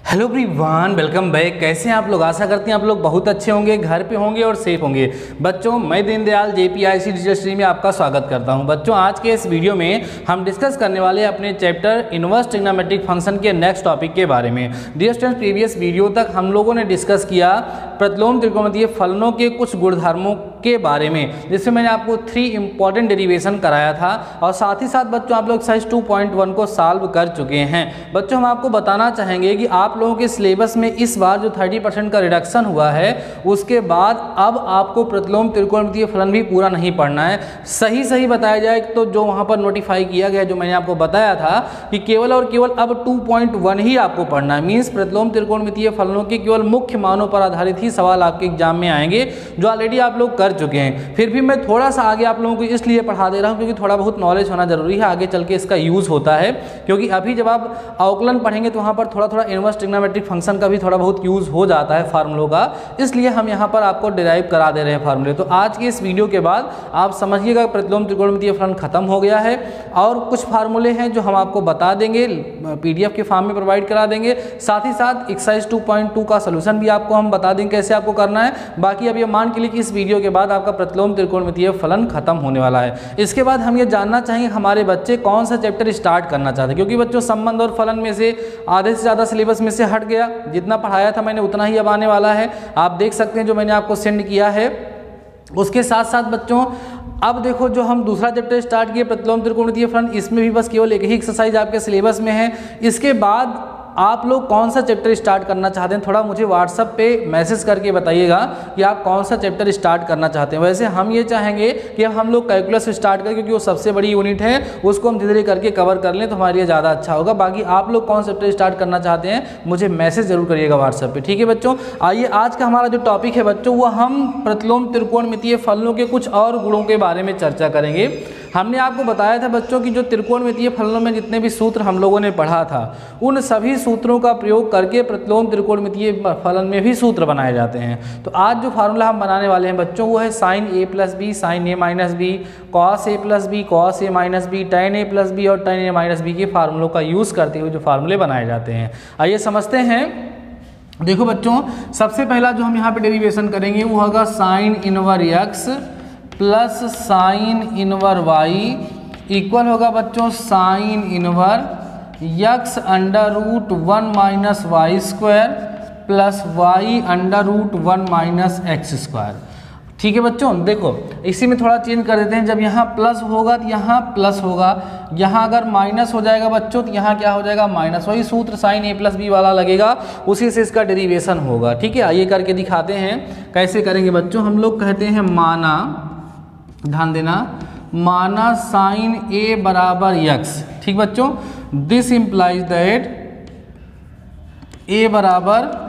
Hello everyone, welcome back. कैसे हैं आप लोग? आशा करते हैं आप लोग बहुत अच्छे होंगे, घर पे होंगे और सेफ होंगे। बच्चों, मैं दीनदयाल JPIC डिजिटल स्ट्रीम में आपका स्वागत करता हूं। बच्चों, आज के इस वीडियो में हम डिस्कस करने वाले हैं अपने चैप्टर इनवर्स ट्रिग्नोमेट्रिक फंक्शन के नेक्स्ट टॉपिक के बारे में। डियर स्टूडेंट्स, प्रीवियस वीडियो तक हम लोगों ने डिस्कस किया प्रतिलोम त्रिकोणमितीय फलनों के कुछ गुणधर्मों के बारे में, जिसमें मैंने आपको 3 इंपॉर्टेंट डेरिवेशन कराया था और साथ ही साथ बच्चों आप लोग एक्सरसाइज 2.1 को सॉल्व कर चुके हैं। बच्चों, हम आपको बताना चाहेंगे कि आप लोगों के सिलेबस में इस बार जो 30% का रिडक्शन हुआ है, उसके बाद अब आपको प्रतिलोम त्रिकोणमितीय फलन भी पूरा नहीं पढ़ना है। सही बताया जाए तो जो वहाँ पर नोटिफाई किया गया, जो मैंने आपको बताया था कि केवल और केवल अब 2.1 ही आपको पढ़ना है। मीन्स प्रतिलोम त्रिकोणमितीय फलनों के केवल मुख्य मानों पर आधारित ही सवाल आपके एग्जाम में आएंगे, जो ऑलरेडी आप लोग कर चुके हैं। फिर भी मैं थोड़ा सा आगे आप लोगों को इसलिए पढ़ा दे रहा हूँ क्योंकि थोड़ा बहुत नॉलेज होना जरूरी है, आगे चल के इसका यूज़ होता है। क्योंकि अभी जब आप अवकलन पढ़ेंगे तो वहाँ पर थोड़ा इनवर्स ट्रिग्नोमेट्रिक फंक्शन का भी थोड़ा बहुत यूज़ हो जाता है फार्मूलों का, इसलिए हम यहाँ पर आपको डिराइव करा दे रहे हैं फार्मूले। तो आज के इस वीडियो के बाद आप समझिएगा प्रतिलोम त्रिकोणमितीय फलन खत्म हो गया है और कुछ फार्मूले हैं जो हम आपको बता देंगे, PDF के फॉर्म में प्रोवाइड करा देंगे। साथ ही साथ एक्सरसाइज 2.2 का सोल्यूशन भी आपको हम बता देंगे कैसे आपको करना है। बाकी अब ये मान के लिए कि इस वीडियो के बाद आपका प्रतिलोम त्रिकोणमितीय फलन खत्म होने वाला है। इसके बाद हम ये जानना चाहेंगे हमारे बच्चे कौन सा चैप्टर स्टार्ट करना चाहते हैं, क्योंकि बच्चों संबंध और फलन में से आधे से ज़्यादा सिलेबस में से हट गया। जितना पढ़ाया था मैंने उतना ही अब आने वाला है। आप देख सकते हैं जो मैंने आपको सेंड किया है। उसके साथ साथ बच्चों अब देखो, जो हम दूसरा चैप्टर स्टार्ट किए प्रतिलोम त्रिकोणमितीय फलन, इसमें भी बस केवल एक ही एक्सरसाइज आपके सिलेबस में है। इसके बाद आप लोग कौन सा चैप्टर स्टार्ट करना चाहते हैं, थोड़ा मुझे व्हाट्सएप पे मैसेज करके बताइएगा कि आप कौन सा चैप्टर स्टार्ट करना चाहते हैं। वैसे हम ये चाहेंगे कि अब हम लोग कैलकुलस स्टार्ट करें, क्योंकि वो सबसे बड़ी यूनिट है, उसको हम धीरे धीरे करके कवर कर लें तो हमारे लिए ज़्यादा अच्छा होगा। बाकी आप लोग कौन सा चैप्टर स्टार्ट करना चाहते हैं मुझे मैसेज जरूर करिएगा व्हाट्सएप पे, ठीक है बच्चों। आइए, आज का हमारा जो टॉपिक है बच्चों, वो हम प्रतिलोम त्रिकोणमितीय फलनों के कुछ और गुणों के बारे में चर्चा करेंगे। हमने आपको बताया था बच्चों कि जो त्रिकोणमितीय फलनों में जितने भी सूत्र हम लोगों ने पढ़ा था, उन सभी सूत्रों का प्रयोग करके प्रतिलोम त्रिकोणमितीय फलन में भी सूत्र बनाए जाते हैं। तो आज जो फार्मूला हम बनाने वाले हैं बच्चों, वो है sin a + b sin a - b, cos a + b cos a - b, tan a + b और tan a - b के फार्मूलों का यूज़ करते हुए जो फार्मूले बनाए जाते हैं। आइए समझते हैं। देखो बच्चों, सबसे पहला जो हम यहाँ पे डेरिवेशन करेंगे वो होगा sin inverse x plus sine inverse y equal होगा बच्चों sine inverse x √1 - y² plus y √1 - x²। ठीक है बच्चों, देखो इसी में थोड़ा चेंज कर देते हैं। जब यहाँ प्लस होगा तो यहाँ प्लस होगा, यहाँ अगर माइनस हो जाएगा बच्चों तो यहाँ क्या हो जाएगा माइनस। वही सूत्र sin a + b वाला लगेगा, उसी से इसका डेरिवेशन होगा। ठीक है, आइए करके दिखाते हैं कैसे करेंगे बच्चों। हम लोग कहते हैं माना, ध्यान देना, माना sin a बराबर x। ठीक बच्चों, दिस इंप्लाइज दैट a बराबर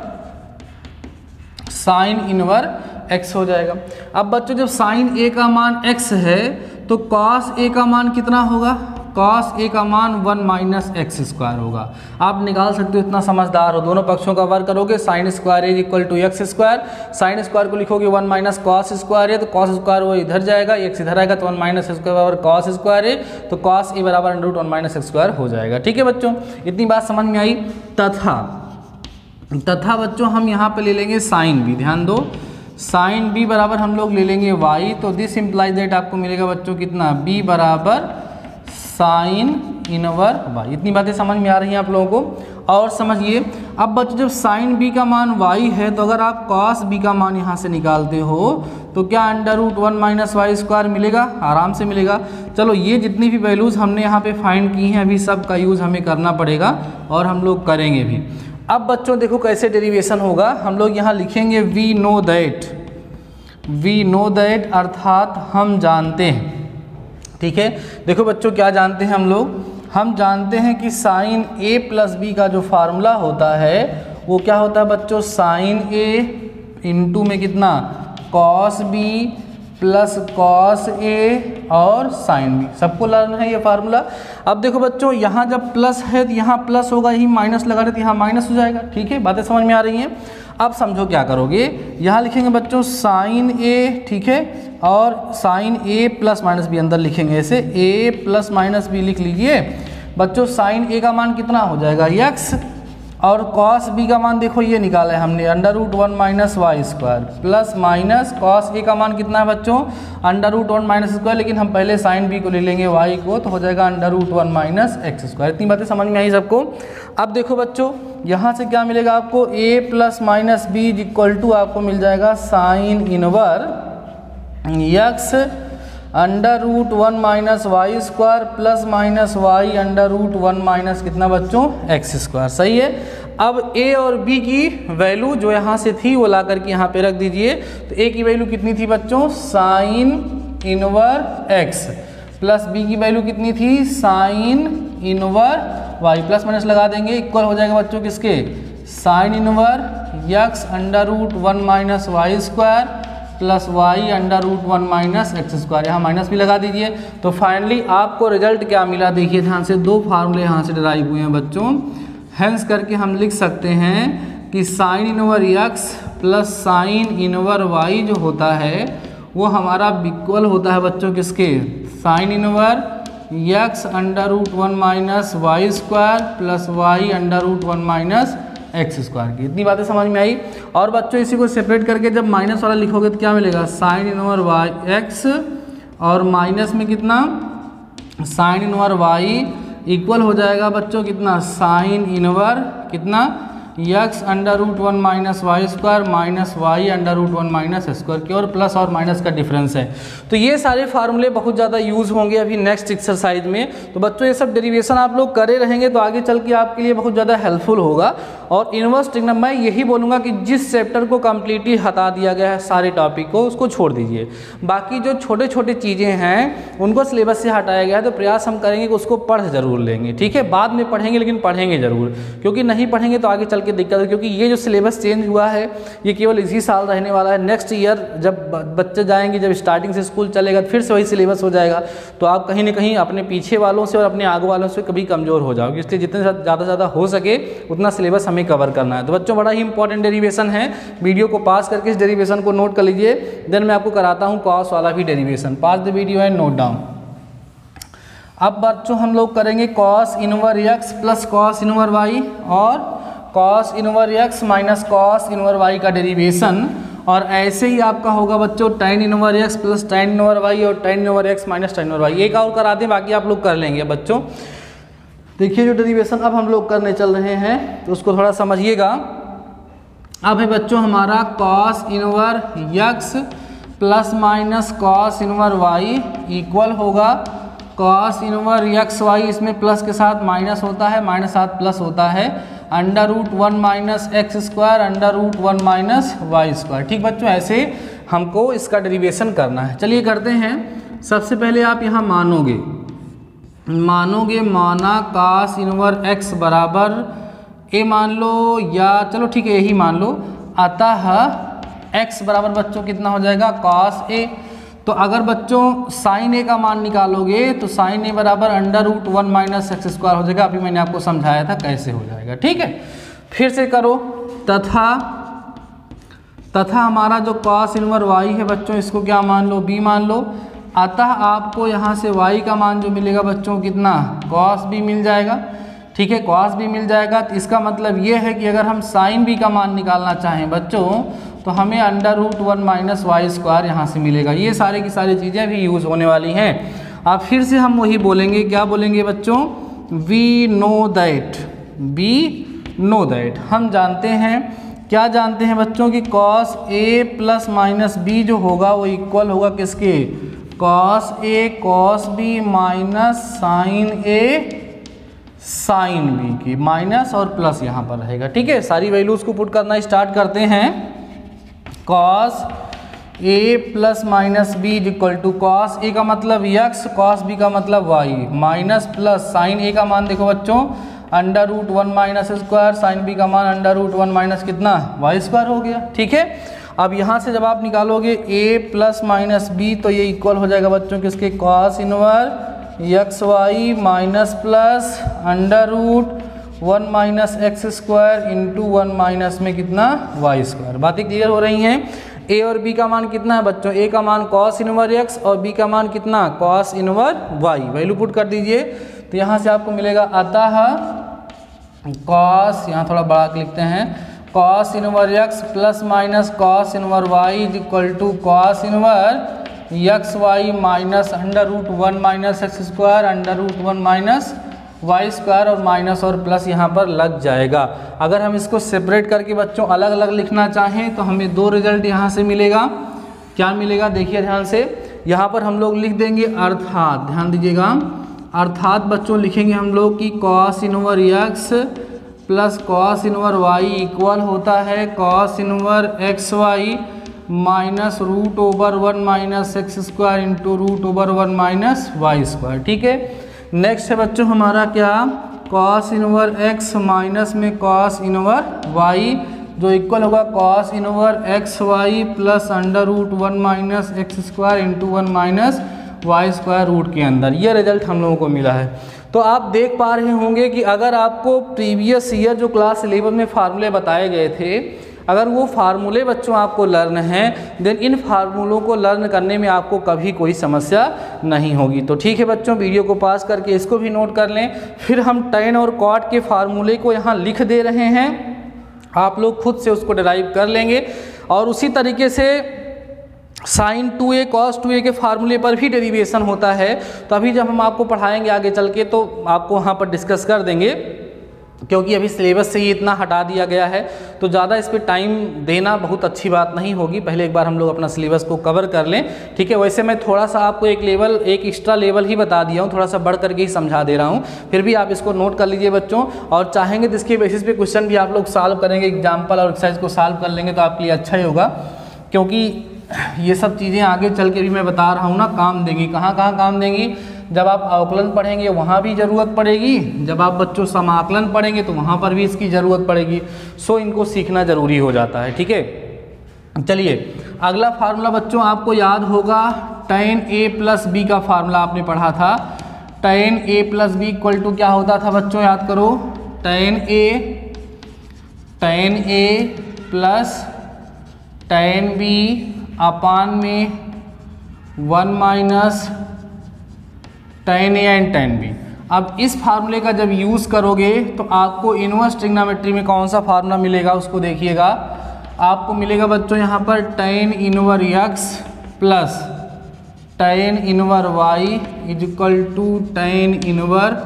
साइन इनवर x हो जाएगा। अब बच्चों जब साइन a का मान x है तो cos a का मान कितना होगा, cos a का मान 1 - x² होगा। आप निकाल सकते हो, इतना समझदार हो। दोनों पक्षों का वर्ग करोगे, sin² = x², sin स्क्वायर को लिखोगे 1 - cos² है तो cos² वो इधर जाएगा, x इधर आएगा तो 1 - x² बराबर cos² है तो cos a बराबर √1 - x² हो जाएगा। ठीक है बच्चों, इतनी बात समझ में आई। तथा बच्चों हम यहाँ पे ले लेंगे sin b, ध्यान दो, sin b बराबर हम लोग ले लेंगे y। तो दिस इंप्लाइज दैट आपको मिलेगा बच्चों कितना, b बराबर साइन इनवर y। इतनी बातें समझ में आ रही हैं आप लोगों को। और समझिए, अब बच्चों जब साइन b का मान y है तो अगर आप cos b का मान यहाँ से निकालते हो तो क्या √1 - y² मिलेगा, आराम से मिलेगा। चलो, ये जितनी भी वैल्यूज़ हमने यहाँ पे फाइंड की हैं, अभी सब का यूज़ हमें करना पड़ेगा और हम लोग करेंगे भी। अब बच्चों देखो कैसे डेरिवेशन होगा। हम लोग यहाँ लिखेंगे वी नो दैट अर्थात हम जानते हैं। ठीक है, देखो बच्चों क्या जानते हैं हम जानते हैं कि sin a + b का जो फार्मूला होता है वो क्या होता है बच्चों, sin a इंटू में कितना cos b plus cos a और sin b, सबको लर्न है ये फार्मूला। अब देखो बच्चों, यहाँ जब प्लस है तो यहाँ प्लस होगा, यही माइनस लगा रहे तो यहाँ माइनस हो जाएगा। ठीक है, बातें समझ में आ रही हैं। अब समझो क्या करोगे, यहाँ लिखेंगे बच्चों sin a, ठीक है, और sin a + b अंदर लिखेंगे, ऐसे a + b लिख लीजिए। बच्चों sin a का मान कितना हो जाएगा x, और कॉस बी का मान देखो ये निकाला है हमने √1 minus y square plus minus cos a का मान कितना है बच्चों √1 माइनस स्क्वायर, लेकिन हम पहले साइन बी को ले लेंगे वाई को, तो हो जाएगा √1 माइनस एक्स स्क्वायर। इतनी बातें समझ में आई सबको। अब देखो बच्चों यहाँ से क्या मिलेगा आपको, a plus minus B equal to आपको मिल जाएगा sine inverse x √1 minus y square plus minus y √1 minus कितना बच्चों एक्स स्क्वायर। सही है। अब a और b की वैल्यू जो यहाँ से थी वो ला करके यहाँ पे रख दीजिए। तो a की वैल्यू कितनी थी बच्चों sine inverse x plus b की वैल्यू कितनी थी sine inverse y, plus minus लगा देंगे, इक्वल हो जाएगा बच्चों किसके sine inverse x √1 minus y square plus y √1 minus x square, यहाँ माइनस भी लगा दीजिए। तो फाइनली आपको रिजल्ट क्या मिला देखिए ध्यान से, दो फार्मूले यहाँ से डिराइव हुए हैं बच्चों। हेंस करके हम लिख सकते हैं कि sine inverse x plus sine inverse y जो होता है वो हमारा इक्वल होता है बच्चों किसके sine inverse x √1 minus y square plus y √1 minus x square की। इतनी बातें समझ में आई। और बच्चों इसी को सेपरेट करके जब माइनस वाला लिखोगे तो क्या मिलेगा साइन इनवर वाई एक्स और माइनस में कितना साइन इनवर वाई इक्वल हो जाएगा बच्चों कितना साइन इनवर कितना x √1 minus y square minus y √1 minus square की, और प्लस और माइनस का डिफरेंस है। तो ये सारे फार्मूले बहुत ज़्यादा यूज़ होंगे अभी नेक्स्ट एक्सरसाइज में। तो बच्चों ये सब डेरिवेशन आप लोग करे रहेंगे तो आगे चल के आपके लिए बहुत ज़्यादा हेल्पफुल होगा। और इनवर्स ट्रिग्नोमेट्री मैं यही बोलूँगा कि जिस चैप्टर को कम्प्लीटली हटा दिया गया है सारे टॉपिक को उसको छोड़ दीजिए, बाकी जो छोटे छोटे चीज़ें हैं उनको सिलेबस से हटाया गया है, तो प्रयास हम करेंगे कि उसको पढ़ जरूर लेंगे। ठीक है, बाद में पढ़ेंगे लेकिन पढ़ेंगे जरूर, क्योंकि नहीं पढ़ेंगे तो आगे चल के दिक्कत है। क्योंकि ये जो सिलेबस चेंज हुआ है ये केवल इसी साल रहने वाला है। नेक्स्ट ईयर जब बच्चे जाएंगे, जब स्टार्टिंग से स्कूल चलेगा फिर से वही सिलेबस हो जाएगा, तो आप कहीं ना कहीं अपने पीछे वालों से और अपने आगे वालों से कभी कमज़ोर हो जाओगे। इसलिए जितने ज़्यादा हो सके उतना सिलेबस हमें कवर करना है। तो बच्चों बड़ा ही इंपॉर्टेंट डेरिवेशन है, वीडियो को पास करके इस डेरिवेशन को नोट कर लीजिए। देन मैं आपको कराता हूँ कॉस वाला भी derivation. Pause the video and note down. अब बच्चों हम लोग करेंगे cos inverse x plus cos inverse y और cos inverse x minus cos inverse y का डेरिवेशन। और ऐसे ही आपका होगा बच्चों tan inverse x plus tan inverse y और tan inverse x minus tan inverse y। एक और करा दें, बाकी आप लोग कर लेंगे बच्चों। देखिए जो डेरिवेशन अब हम लोग करने चल रहे हैं तो उसको थोड़ा समझिएगा। अब है बच्चों हमारा cos inverse x plus minus cos inverse y equal होगा कॉस इनवर एक्स वाई, इसमें प्लस के साथ माइनस होता है, माइनस साथ प्लस होता है, √1 minus x square √1 minus y square. ठीक बच्चों, ऐसे हमको इसका डेरिवेशन करना है। चलिए करते हैं। सबसे पहले आप यहाँ मानोगे माना कॉस इनवर एक्स बराबर ए मान लो, या चलो ठीक है यही मान लो। अतः एक्स बराबर बच्चों कितना हो जाएगा कॉस ए। तो अगर बच्चों साइन ए का मान निकालोगे तो साइन ए बराबर √1 माइनस एक्स स्क्वायर हो जाएगा। अभी मैंने आपको समझाया था कैसे हो जाएगा। ठीक है, फिर से करो। तथा हमारा जो कॉस इनवर वाई है बच्चों इसको क्या मान लो बी मान लो। अतः आपको यहाँ से वाई का मान जो मिलेगा बच्चों कितना कॉस बी मिल जाएगा। ठीक है, कॉस बी मिल जाएगा। तो इसका मतलब ये है कि अगर हम साइन बी का मान निकालना चाहें बच्चों तो हमें √1 माइनस वाई स्क्वायर यहाँ से मिलेगा। ये सारी की सारी चीज़ें भी यूज़ होने वाली हैं। अब फिर से हम वही बोलेंगे, क्या बोलेंगे बच्चों, वी नो दैट हम जानते हैं। क्या जानते हैं बच्चों की cos a plus minus B जो होगा वो इक्वल होगा किसके cos A cos B minus sign A sine B की, माइनस और प्लस यहाँ पर रहेगा। ठीक है, सारी वैल्यूज़ को पुट करना स्टार्ट करते हैं। Cos a plus minus B equal to cos a का मतलब x, कॉस बी का मतलब y, minus plus sine a का मान देखो बच्चों √1 माइनस स्क्वायर, साइन बी का मान √1 माइनस कितना y स्क्वायर हो गया। ठीक है, अब यहाँ से जब आप निकालोगे a प्लस माइनस बी तो ये इक्वल हो जाएगा बच्चों किसके cos inverse x y minus plus √1 minus x square into 1 minus में कितना वाई स्क्वायर। बातें क्लियर हो रही हैं। ए और बी का मान कितना है बच्चों, ए का मान कॉस इनवर एक्स और बी का मान कितना cos inverse Y. Value put कर दीजिए तो यहाँ से आपको मिलेगा अतः कॉस, यहाँ थोड़ा बड़ा लिखते हैं, cos inverse x plus minus cos inverse y is equal to cos inverse x y minus under root 1 minus x square under root 1 minus y square, और माइनस और प्लस यहाँ पर लग जाएगा। अगर हम इसको सेपरेट करके बच्चों अलग अलग लिखना चाहें तो हमें दो रिजल्ट यहाँ से मिलेगा। क्या मिलेगा देखिए ध्यान से, यहाँ पर हम लोग लिख देंगे अर्थात, ध्यान दीजिएगा, अर्थात बच्चों लिखेंगे हम लोग कि cos inverse x plus cos inverse y equal होता है cos inverse x y minus root over 1 minus x square into root over 1 minus y square. ठीक है, नेक्स्ट है बच्चों हमारा क्या, कॉस इनवर एक्स माइनस में कॉस इनवर वाई जो इक्वल होगा cos inverse x y plus under root 1 minus x square into 1 minus y square root के अंदर। ये रिजल्ट हम लोगों को मिला है। तो आप देख पा रहे होंगे कि अगर आपको प्रीवियस ईयर जो क्लास 11 में फार्मूले बताए गए थे, अगर वो फार्मूले बच्चों आपको लर्न हैं, देन इन फार्मूलों को लर्न करने में आपको कभी कोई समस्या नहीं होगी। तो ठीक है बच्चों, वीडियो को पास करके इसको भी नोट कर लें। फिर हम tan और cot के फार्मूले को यहाँ लिख दे रहे हैं, आप लोग खुद से उसको डिराइव कर लेंगे। और उसी तरीके से sin 2a cos 2a के फार्मूले पर भी डेरिवेशन होता है। तो अभी जब हम आपको पढ़ाएंगे आगे चल के तो आपको वहाँ पर डिस्कस कर देंगे, क्योंकि अभी सिलेबस से ही इतना हटा दिया गया है तो ज़्यादा इस पर टाइम देना बहुत अच्छी बात नहीं होगी। पहले एक बार हम लोग अपना सिलेबस को कवर कर लें। ठीक है, वैसे मैं थोड़ा सा आपको एक एक्स्ट्रा लेवल ही बता दिया हूँ, थोड़ा सा बढ़ करके ही समझा दे रहा हूँ, फिर भी आप इसको नोट कर लीजिए बच्चों। और चाहेंगे तो इसके बेसिस पे क्वेश्चन भी आप लोग सॉल्व करेंगे, एग्जाम्पल और एक्सरसाइज को सॉल्व कर लेंगे तो आपके लिए अच्छा ही होगा, क्योंकि ये सब चीज़ें आगे चल के भी मैं बता रहा हूँ ना काम देंगी। कहाँ काम देंगी, जब आप अवकलन पढ़ेंगे वहाँ भी ज़रूरत पड़ेगी, जब आप बच्चों समाकलन पढ़ेंगे तो वहाँ पर भी इसकी ज़रूरत पड़ेगी। सो इनको सीखना ज़रूरी हो जाता है। ठीक है, चलिए अगला फार्मूला बच्चों आपको याद होगा, tan a प्लस बी का फार्मूला आपने पढ़ा था। tan a plus B equal to क्या होता था बच्चों, याद करो, tan a plus tan b upon में 1 minus tan a and tan b। अब इस फार्मूले का जब यूज़ करोगे तो आपको इनवर्स ट्रिग्नोमेट्री में कौन सा फार्मूला मिलेगा उसको देखिएगा। आपको मिलेगा बच्चों यहाँ पर tan inverse x plus tan inverse y is equal to tan inverse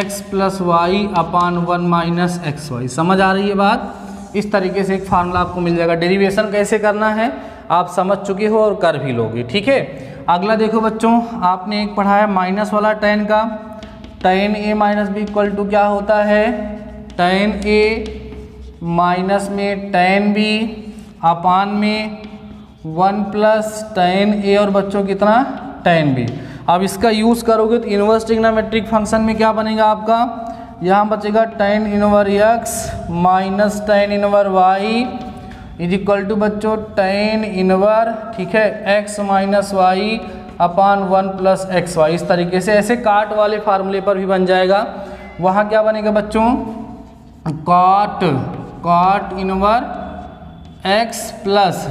x plus y upon 1 minus x y. समझ आ रही है बात? इस तरीके से एक फार्मूला आपको मिल जाएगा। डेरिवेशन कैसे करना है आप समझ चुके हो और कर भी लोगे। ठीक है, अगला देखो बच्चों, आपने एक पढ़ा है माइनस वाला tan का, tan a minus B equal to क्या होता है, tan a माइनस में tan b अपान में 1 प्लस tan a और बच्चों कितना tan b। अब इसका यूज़ करोगे तो इनवर्स ट्रिग्नोमेट्रिक फंक्शन में क्या बनेगा आपका, यहाँ बचेगा tan inverse x minus tan inverse y is equal to बच्चों tan इनवर, ठीक है, x minus y upon 1 plus x y. इस तरीके से ऐसे काट वाले फार्मूले पर भी बन जाएगा। वहाँ क्या बनेगा बच्चों, cot inverse x plus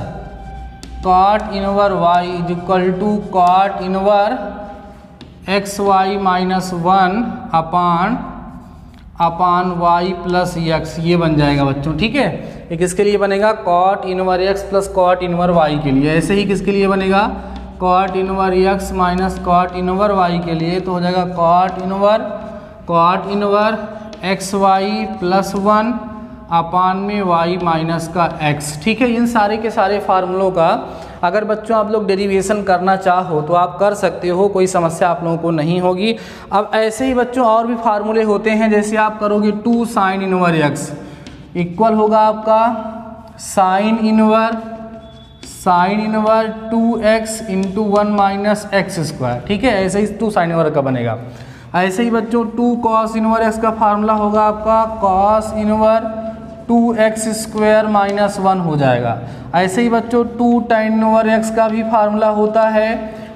cot inverse y is equal to cot inverse x y minus 1 upon y plus x, ये बन जाएगा बच्चों। ठीक है, ये किसके लिए बनेगा, cot inverse x plus cot inverse y के लिए। ऐसे ही किसके लिए बनेगा, cot inverse x minus cot inverse y के लिए, तो हो जाएगा cot inverse x y plus 1 अपान में y माइनस का x। ठीक है, इन सारे के सारे फार्मूलों का अगर बच्चों आप लोग डेरिवेशन करना चाहो तो आप कर सकते हो, कोई समस्या आप लोगों को नहीं होगी। अब ऐसे ही बच्चों और भी फार्मूले होते हैं, जैसे आप करोगे 2 sin इनवर x इक्वल होगा आपका sine inverse 2x into 1 minus x square. ठीक है, ऐसे ही 2 sin इनवर का बनेगा। ऐसे ही बच्चों 2 cos इनवर x का फार्मूला होगा आपका cos इनवर 2x स्क्वायर माइनस 1 हो जाएगा। ऐसे ही बच्चों 2 tan इनवर x का भी फार्मूला होता है,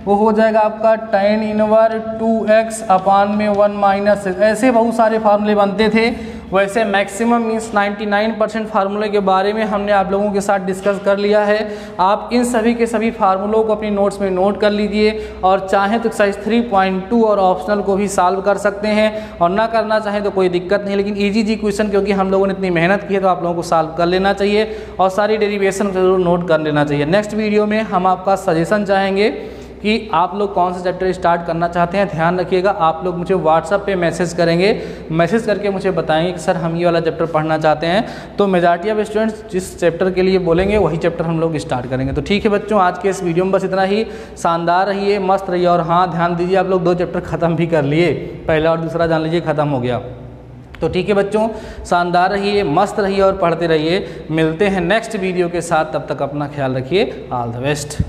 वो हो जाएगा आपका tan इनवर 2x अपान में 1 माइनस। ऐसे बहुत सारे फार्मूले बनते थे वैसे मैक्सिमम मीन्स 99% फार्मूले के बारे में हमने आप लोगों के साथ डिस्कस कर लिया है। आप इन सभी के सभी फार्मूलों को अपनी नोट्स में नोट कर लीजिए और चाहें तो एक्सरसाइज 3.2 और ऑप्शनल को भी सॉल्व कर सकते हैं, और ना करना चाहें तो कोई दिक्कत नहीं, लेकिन इजी क्वेश्चन क्योंकि हम लोगों ने इतनी मेहनत की है तो आप लोगों को सॉल्व कर लेना चाहिए और सारी डेरिवेशन जरूर नोट कर लेना चाहिए। नेक्स्ट वीडियो में हम आपका सजेशन चाहेंगे कि आप लोग कौन सा चैप्टर स्टार्ट करना चाहते हैं। ध्यान रखिएगा, आप लोग मुझे व्हाट्सएप पे मैसेज करेंगे, मैसेज करके मुझे बताएंगे कि सर हम ये वाला चैप्टर पढ़ना चाहते हैं, तो मेजॉरिटी ऑफ स्टूडेंट्स जिस चैप्टर के लिए बोलेंगे वही चैप्टर हम लोग स्टार्ट करेंगे। तो ठीक है बच्चों, आज के इस वीडियो में बस इतना ही। शानदार रहिए, मस्त रहिए, और हाँ ध्यान दीजिए आप लोग 2 चैप्टर ख़त्म भी कर लिए, पहला और दूसरा जान लीजिए ख़त्म हो गया। तो ठीक है बच्चों, शानदार रहिए, मस्त रहिए और पढ़ते रहिए। मिलते हैं नेक्स्ट वीडियो के साथ, तब तक अपना ख्याल रखिए। All the best.